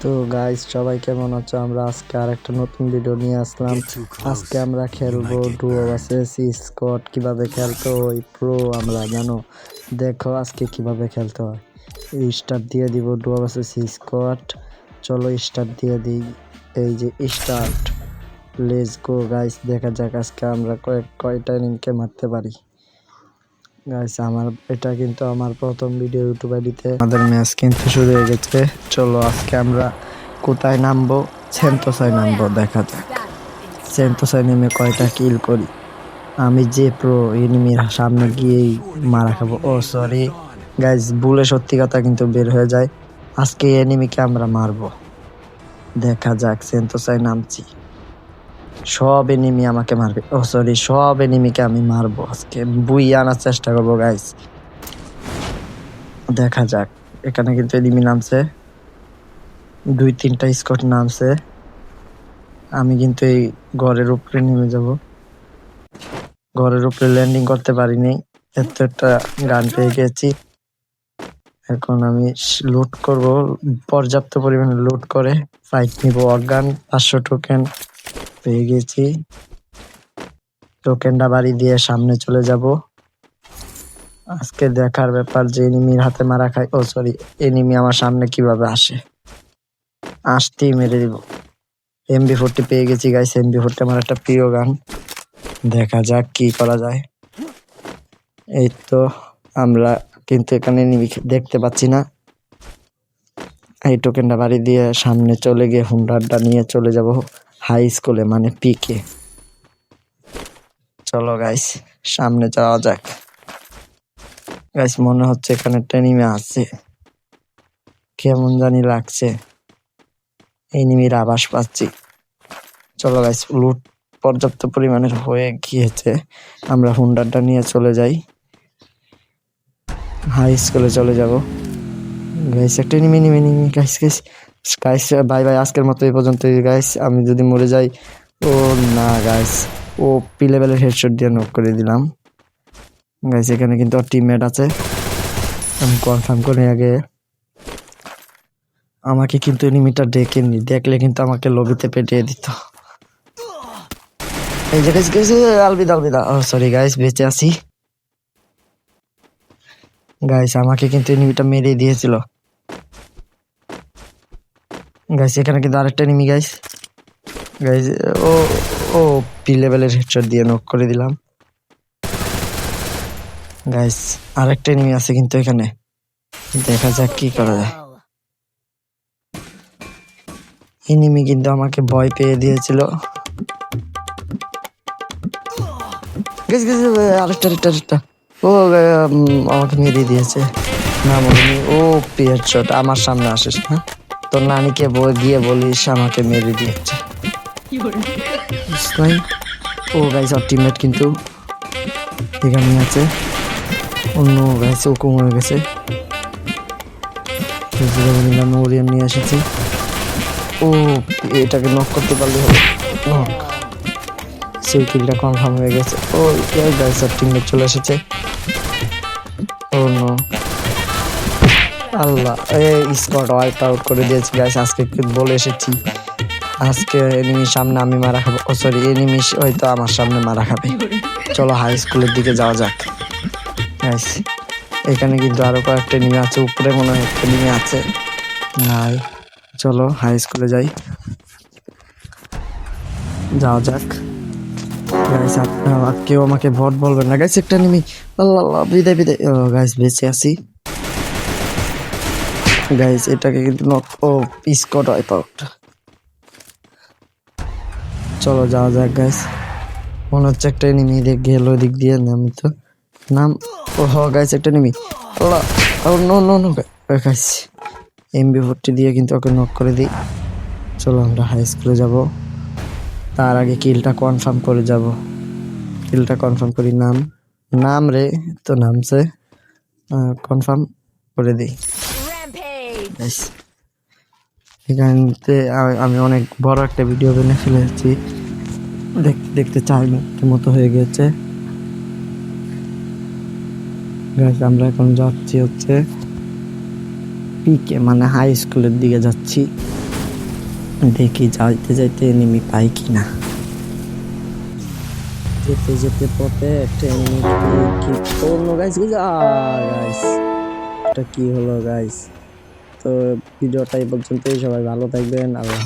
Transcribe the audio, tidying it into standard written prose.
তো গাইস সবাই কেমন আছো? আমরা আজকে আরেকটা নতুন ভিডিও নিয়ে আসলাম। আজকে আমরা খেলবো ডুও ভার্সেস স্কোয়াড। কিভাবে খেলতে হয় প্রো আমরা জানো। দেখো আজকে কিভাবে খেলতে হয়। স্টার্ট দিয়ে দিব ডুও ভার্সেস স্কোয়াড। চলো স্টার্ট দিয়ে দিই। এই যে স্টার্ট, লেটস গো গাইস। দেখা যাক আজকে আমরা কয়টা এনিমিকে মারতে পারি। গাইস এটা কিন্তু আমার প্রথম ভিডিও ইউটিউব আইডিতে। আমাদের ম্যাচ কিন্তু শুরু হয়ে গেছে। চলো আজকে আমরা কোথায় নামবো? সেন্তোসায় নামবো। দেখা যাক সেন্তোসায় নেমে কয়টা কিল করি। আমি যে প্রো এনিমির সামনে গিয়েই মারা খাবো। ও সরি গাইস, ভুলে সত্যি কথা কিন্তু বের হয়ে যায়। আজকে এনিমিকে আমরা মারবো। দেখা যাক সেন্তোসায় নামছি, সব এনিমি আমাকে মারবে। ও সরি, সব এনিমিকে আমি মারবো আজকে, বুই আনার চেষ্টা করবো গাইস। দেখা যাক, এখানে কিন্তু এনিমি নামছে, 2-3টা স্কোয়াড নামছে। আমি কিন্তু এই ঘরের উপরে নেমে যাব। ঘরের উপরে ল্যান্ডিং করতে পারিনি, এত একটা গান পেয়ে গেছি। এখন আমি লুট করব, পর্যাপ্ত পরিমাণে লুট করে ফাইট নিব। অজ্ঞান 500 টোকেন পেয়ে গেছি। টোকেনটা বাড়ি দিয়ে সামনে চলে যাব। আজকে দেখার ব্যাপার যে এনিমির হাতে মারা খায়। ও সরি, এনিমি আমার সামনে কিভাবে আসে, আসতেই মেরে দিব। MB40 পেয়ে গেছি গাইস। MB40 আমার একটা প্রিয় গান। দেখা যাক কি করা যায়। এই তো আমরা কিন্তু এখানে এনিমি দেখতে পাচ্ছি না। এই টোকেনটা বাড়ি দিয়ে সামনে চলে গিয়ে হুন্ডারটা নিয়ে চলে যাব হাই স্কুলে, মানে পিকে। চলো গাইস সামনে যাওয়া যাক। গাইস মনে হচ্ছে এখানে একটা এনিমি আছে, কেমন জানি লাগছে। এনিমির আভাস পাচ্ছি। চলো গাইস, লুট পর্যাপ্ত পরিমাণের হয়ে গিয়েছে। আমরা হুন্ডারটা নিয়ে চলে যাই, হাই স্কুলে চলে যাব। গাইস একটা এনিমি guys guys guys, bye bye. আজকের মতো এই পর্যন্তই গাইস। আমি যদি মরে যাই, ও না গাইস, ও পি লেভেলের হেডশট দিয়ে নক করে দিলাম গাইস। এখানে কিন্তু টিমমেট আছে, আমি কনফার্ম করে আগে। আমাকে কিন্তু এনিমিটা ডেকেনি, দেখলে কিন্তু আমাকে লবিতে পেটিয়ে দিত। এই যে গাইস গাইস, আলবিদা। ও সরি গাইস, বেঁচে আছি গাইস। আমাকে কিন্তু এনিমিটা মেরে দিয়েছিল গাইস। এখানে কিন্তু আরেকটা এনিমি গাইস। গাইস ও ও পি লেভেলের হেডশট দিয়ে নক করে দিলাম গাইস। আরেকটা এনিমি আছে কিন্তু এখানে, দেখা যাক কি করা যায়। এনিমি কিন্তু আমাকে ভয় পেয়ে দিয়েছিল গাইস গাইস। আরেকটা ও আমাকে মেরে দিয়েছে। না মরিনি। ও পি হেডশট, আমার সামনে আসিস না, তোর নানিকে গিয়ে বলিস আমাকে মেরে দিয়েছে। ও গাইস, ওর টিমমেট কিন্তু এখানে আছে। অন্য গাইস ও কমে গেছে। ওরিয়ান নিয়ে এসেছি। ও এটাকে নক করতে পারলে হবে। নক, সেই কিলটা কনফার্ম হয়ে গেছে। ও গাইস, ওর টিমমেট চলে এসেছে। ও নো, আল্লাহ, এই স্কোয়াড ওয়াইপ আউট করে দিয়েছি গাইস। আজকে বলে এসেছি, আজকে এনিমির সামনে আমি মারা খাবো। ও সরি, এনিমি হয়তো আমার সামনে মারা খাবে। চলো হাই স্কুলের দিকে যাওয়া যাক গাইস। এখানে কিন্তু আরো কয়েকটা এনিমি আছে, উপরে মনে হয় একটা এনিমি আছে। নাই, চলো হাই স্কুলে যাই, যাওয়া যাক গাইস। কেউ আমাকে ভট বলবেন না গাইস। একটা এনিমি, আল্লাহ, বিদায়। ও গাইস, বেঁচে আছি গাইস। এটাকে কিন্তু নক। ও স্কোয়াড ওয়াইপ আউট। চলো যাওয়া যাক গাইস। মনে হচ্ছে একটা এনিমি গেল দিক দিয়ে। আমি তো নাম, ও হ গাইস, একটা এনিমি। আল্লাহ, নো গাইস। MB40 দিয়ে কিন্তু ওকে নক করে দিই। চলো আমরা হাই স্কুলে যাব, তার আগে কিলটা কনফার্ম করে যাব। কিলটা কনফার্ম করি। নাম রে তো নামছে, কনফার্ম করে দিই গাইস। এখানে আমি অনেক বড় একটা ভিডিও বানিয়ে ফেলেছি, দেখতে চাই মতো হয়ে গেছে গাইস। আমরা এখন যাচ্ছি হচ্ছে পিকে, মানে হাই স্কুলের দিকে যাচ্ছি। দেখি যাইতে যাইতে এনিমি পাই কিনা। যেতে যেতে পথে একটা এনিমি কি করলো গাইস, গাইস এটা কি হলো গাইস। তো ভিডিওটা এই পর্যন্তই, সবাই ভালো থাকবেন, আল্লাহ।